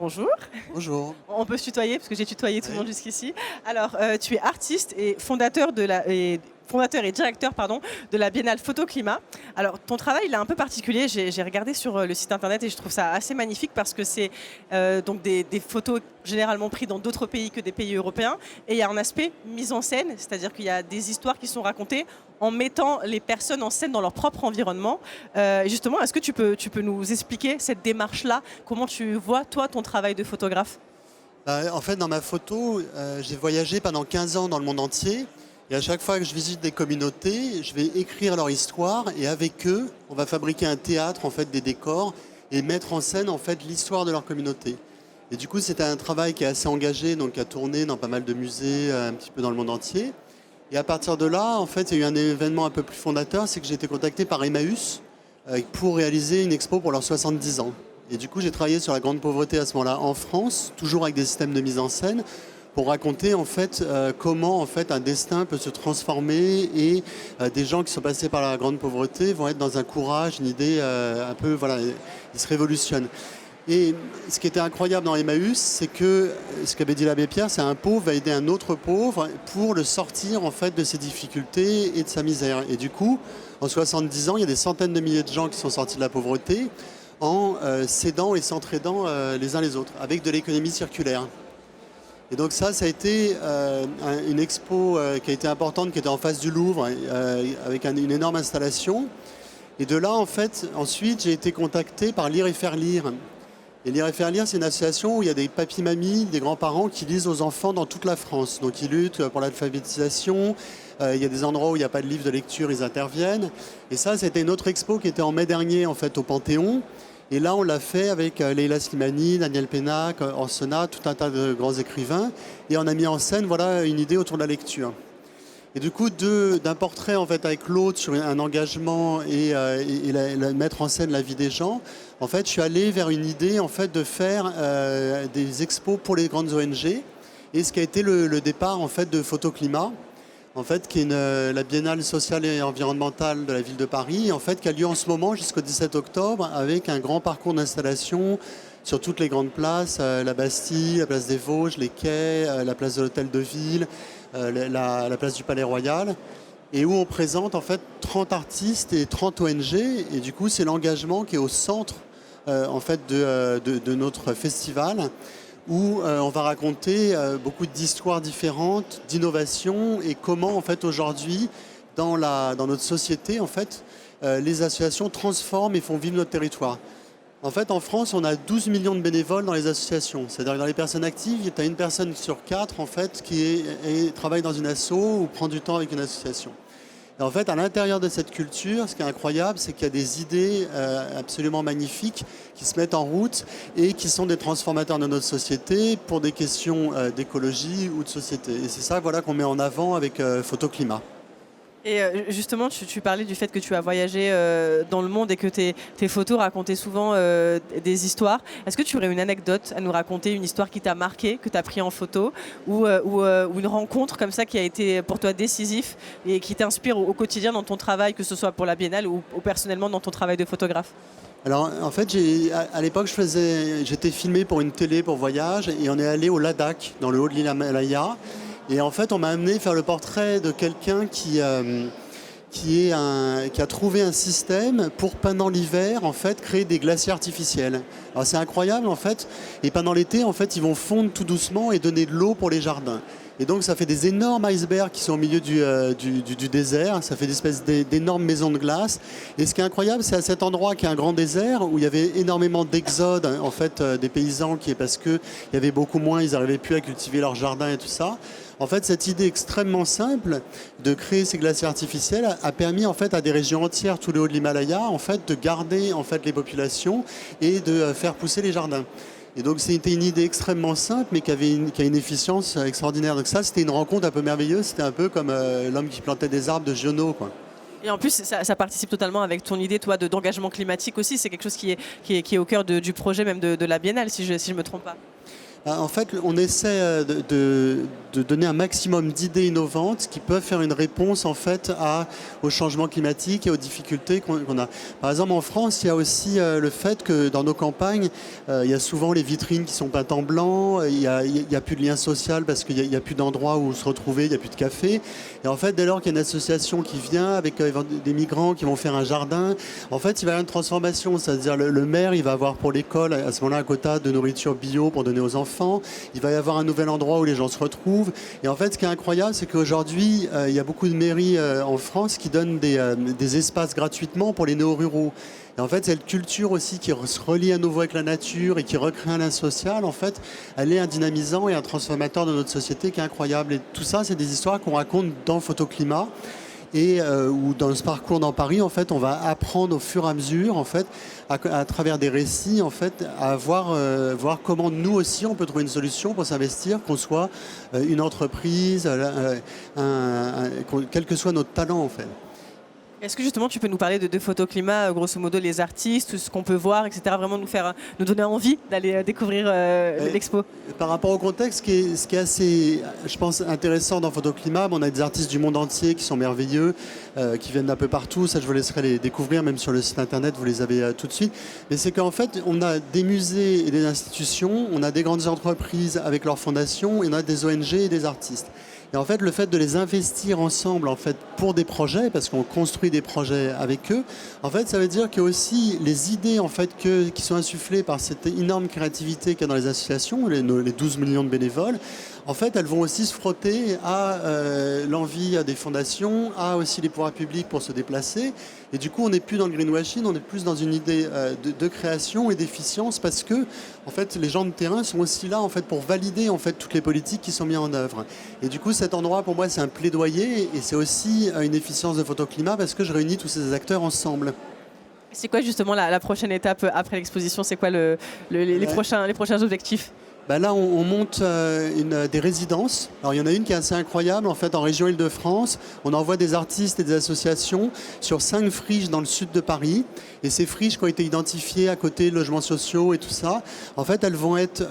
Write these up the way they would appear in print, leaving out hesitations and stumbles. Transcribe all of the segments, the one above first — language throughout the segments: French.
bonjour. Bonjour. On peut se tutoyer parce que j'ai tutoyé tout le monde jusqu'ici. Alors, tu es artiste et fondateur et directeur de la Biennale Photo Climat. Alors, ton travail il est un peu particulier. J'ai regardé sur le site internet et je trouve ça assez magnifique parce que c'est donc des photos généralement prises dans d'autres pays que des pays européens. Et il y a un aspect mise en scène, c'est-à-dire qu'il y a des histoires qui sont racontées en mettant les personnes en scène dans leur propre environnement. Justement, est-ce que tu peux nous expliquer cette démarche-là? Comment tu vois, toi, ton travail de photographe? En fait, dans ma photo, j'ai voyagé pendant 15 ans dans le monde entier. Et à chaque fois que je visite des communautés, je vais écrire leur histoire et avec eux, on va fabriquer un théâtre, en fait, des décors et mettre en scène en fait l'histoire de leur communauté. Et du coup, c'était un travail qui est assez engagé, donc qui a tourné dans pas mal de musées, un petit peu dans le monde entier. Et à partir de là, en fait, il y a eu un événement un peu plus fondateur, c'est que j'ai été contacté par Emmaüs pour réaliser une expo pour leurs 70 ans. Et du coup, j'ai travaillé sur la grande pauvreté à ce moment-là en France, toujours avec des systèmes de mise en scène, pour raconter en fait comment en fait un destin peut se transformer et des gens qui sont passés par la grande pauvreté vont être dans un courage, une idée un peu voilà, ils se révolutionnent. Et ce qui était incroyable dans Emmaüs, c'est que ce qu'avait dit l'abbé Pierre, c'est un pauvre va aider un autre pauvre pour le sortir en fait de ses difficultés et de sa misère. Et du coup, en 70 ans, il y a des centaines de milliers de gens qui sont sortis de la pauvreté en s'aidant et s'entraidant les uns les autres, avec de l'économie circulaire. Et donc ça a été une expo qui a été importante, qui était en face du Louvre, avec une énorme installation. Et de là, en fait, ensuite, j'ai été contacté par Lire et Faire Lire. Et Lire et Faire Lire, c'est une association où il y a des papis-mamies, des grands-parents qui lisent aux enfants dans toute la France. Donc ils luttent pour l'alphabétisation. Il y a des endroits où il n'y a pas de livre de lecture, ils interviennent. Et ça, c'était une autre expo qui était en mai dernier, en fait, au Panthéon. Et là, on l'a fait avec Leila Slimani, Daniel Pénac, Orsena, tout un tas de grands écrivains. Et on a mis en scène voilà, une idée autour de la lecture. Et du coup, d'un portrait en fait, avec l'autre sur un engagement et mettre en scène la vie des gens, en fait, je suis allé vers une idée en fait, de faire des expos pour les grandes ONG. Et ce qui a été le départ en fait, de Photoclimat, en fait, qui est la biennale sociale et environnementale de la ville de Paris, en fait, qui a lieu en ce moment jusqu'au 17 octobre avec un grand parcours d'installation sur toutes les grandes places, la Bastille, la place des Vosges, les quais, la place de l'Hôtel de Ville, la place du Palais Royal, et où on présente en fait 30 artistes et 30 ONG, et du coup c'est l'engagement qui est au centre en fait de notre festival, où on va raconter beaucoup d'histoires différentes, d'innovations, et comment en fait aujourd'hui dans notre société en fait les associations transforment et font vivre notre territoire. En fait, en France, on a 12 millions de bénévoles dans les associations. C'est-à-dire que dans les personnes actives, tu as une personne sur 4 en fait, qui travaille dans une asso ou prend du temps avec une association. Et en fait, à l'intérieur de cette culture, ce qui est incroyable, c'est qu'il y a des idées absolument magnifiques qui se mettent en route et qui sont des transformateurs de notre société pour des questions d'écologie ou de société. Et c'est ça voilà, qu'on met en avant avec Photoclimat. Et justement, tu parlais du fait que tu as voyagé dans le monde et que tes photos racontaient souvent des histoires. Est-ce que tu aurais une anecdote à nous raconter, une histoire qui t'a marqué, que tu as pris en photo, ou une rencontre comme ça qui a été pour toi décisif et qui t'inspire au quotidien dans ton travail, que ce soit pour la Biennale ou personnellement dans ton travail de photographe? Alors en fait, à l'époque, j'étais filmé pour une télé pour voyage et on est allé au Ladakh, dans le haut de l'Himalaya. Et en fait, on m'a amené faire le portrait de quelqu'un qui a trouvé un système pour, pendant l'hiver, en fait, créer des glaciers artificiels. Alors c'est incroyable, en fait. Et pendant l'été, en fait, ils vont fondre tout doucement et donner de l'eau pour les jardins. Et donc, ça fait des énormes icebergs qui sont au milieu du désert. Ça fait des espèces d'énormes maisons de glace. Et ce qui est incroyable, c'est à cet endroit qui est un grand désert où il y avait énormément d'exode, en fait, des paysans parce qu'il y avait beaucoup moins, ils n'arrivaient plus à cultiver leur jardin et tout ça. En fait, cette idée extrêmement simple de créer ces glaciers artificiels a permis en fait à des régions entières, tout le haut de l'Himalaya, en fait, de garder en fait les populations et de faire pousser les jardins. Et donc c'était une idée extrêmement simple, mais qui a une efficience extraordinaire. Donc ça, c'était une rencontre un peu merveilleuse. C'était un peu comme l'homme qui plantait des arbres de Giono, quoi. Et en plus, ça participe totalement avec ton idée, toi, d'engagement climatique aussi. C'est quelque chose qui est au cœur du projet même de la Biennale, si je me trompe pas. En fait, on essaie de donner un maximum d'idées innovantes qui peuvent faire une réponse en fait au changement climatique et aux difficultés qu'on a. Par exemple, en France, il y a aussi le fait que dans nos campagnes, il y a souvent les vitrines qui sont peintes en blanc, il y a plus de lien social parce qu'il n'y a plus d'endroits où se retrouver, il n'y a plus de café. Et en fait, dès lors qu'il y a une association qui vient avec des migrants qui vont faire un jardin, en fait, il va y avoir une transformation. C'est-à-dire le maire, il va avoir pour l'école à ce moment-là un quota de nourriture bio pour donner aux enfants. Il va y avoir un nouvel endroit où les gens se retrouvent. Et en fait, ce qui est incroyable, c'est qu'aujourd'hui, il y a beaucoup de mairies en France qui donnent des espaces gratuitement pour les néo-ruraux. Et en fait, cette culture aussi qui se relie à nouveau avec la nature et qui recrée un lien social, en fait, elle est un dynamisant et un transformateur de notre société qui est incroyable. Et tout ça, c'est des histoires qu'on raconte dans Photoclimat. Et ou dans ce parcours dans Paris, en fait, on va apprendre au fur et à mesure, en fait, à travers des récits, en fait, à voir comment nous aussi on peut trouver une solution pour s'investir, qu'on soit une entreprise, quel que soit notre talent, en fait. Est-ce que justement tu peux nous parler de Photoclimat, grosso modo les artistes, ce qu'on peut voir, etc. Vraiment nous donner envie d'aller découvrir l'expo. Par rapport au contexte, ce qui est assez, je pense, intéressant dans Photoclimat, on a des artistes du monde entier qui sont merveilleux, qui viennent d'un peu partout. Ça, je vous laisserai les découvrir, même sur le site internet, vous les avez tout de suite. Mais c'est qu'en fait, on a des musées et des institutions, on a des grandes entreprises avec leurs fondations, et on a des ONG et des artistes. Et en fait, le fait de les investir ensemble en fait, pour des projets, parce qu'on construit des projets avec eux, en fait, ça veut dire que aussi les idées en fait, qui sont insufflées par cette énorme créativité qu'il y a dans les associations, les 12 millions de bénévoles, en fait, elles vont aussi se frotter à l'envie des fondations, à aussi les pouvoirs publics pour se déplacer. Et du coup, on n'est plus dans le greenwashing, on est plus dans une idée de création et d'efficience parce que, en fait, les gens de terrain sont aussi là, en fait, pour valider, en fait, toutes les politiques qui sont mises en œuvre. Et du coup, cet endroit, pour moi, c'est un plaidoyer et c'est aussi une efficience de Photoclimat parce que je réunis tous ces acteurs ensemble. C'est quoi justement la prochaine étape après l'exposition? C'est quoi les prochains objectifs? Là, on monte des résidences. Alors, il y en a une qui est assez incroyable. En fait, en région Île-de-France, on envoie des artistes et des associations sur 5 friches dans le sud de Paris. Et ces friches qui ont été identifiées à côté de logements sociaux et tout ça, en fait, elles vont être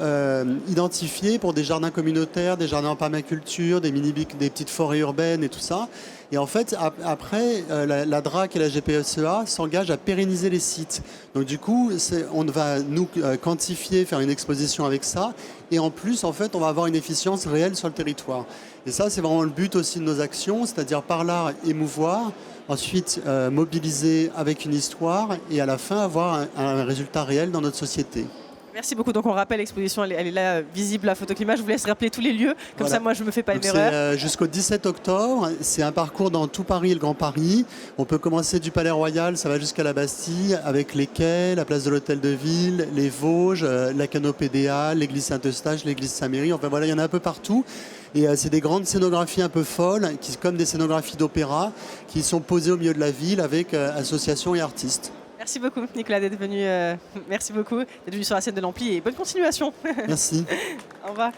identifiées pour des jardins communautaires, des jardins en permaculture, des petites forêts urbaines et tout ça. Et en fait, après, la DRAC et la GPSEA s'engagent à pérenniser les sites. Donc du coup, on va nous quantifier, faire une exposition avec ça. Et en plus, en fait, on va avoir une efficience réelle sur le territoire. Et ça, c'est vraiment le but aussi de nos actions, c'est-à-dire par l'art émouvoir, ensuite mobiliser avec une histoire et à la fin avoir un résultat réel dans notre société. Merci beaucoup. Donc on rappelle, l'exposition elle est là visible à Photoclimat. Je vous laisse rappeler tous les lieux, comme voilà. Ça moi je ne me fais pas une erreur. C'est jusqu'au 17 octobre, c'est un parcours dans tout Paris et le Grand Paris. On peut commencer du Palais Royal, ça va jusqu'à la Bastille, avec les quais, la place de l'Hôtel de Ville, les Vosges, la Canopée des Halles, l'église Saint-Eustache, l'église Saint-Méry. Enfin voilà, il y en a un peu partout. Et c'est des grandes scénographies un peu folles, comme des scénographies d'opéra, qui sont posées au milieu de la ville avec associations et artistes. Merci beaucoup Nicolas d'être venu. Merci beaucoup d'être venu sur la scène de l'Ampli et bonne continuation. Merci. Au revoir.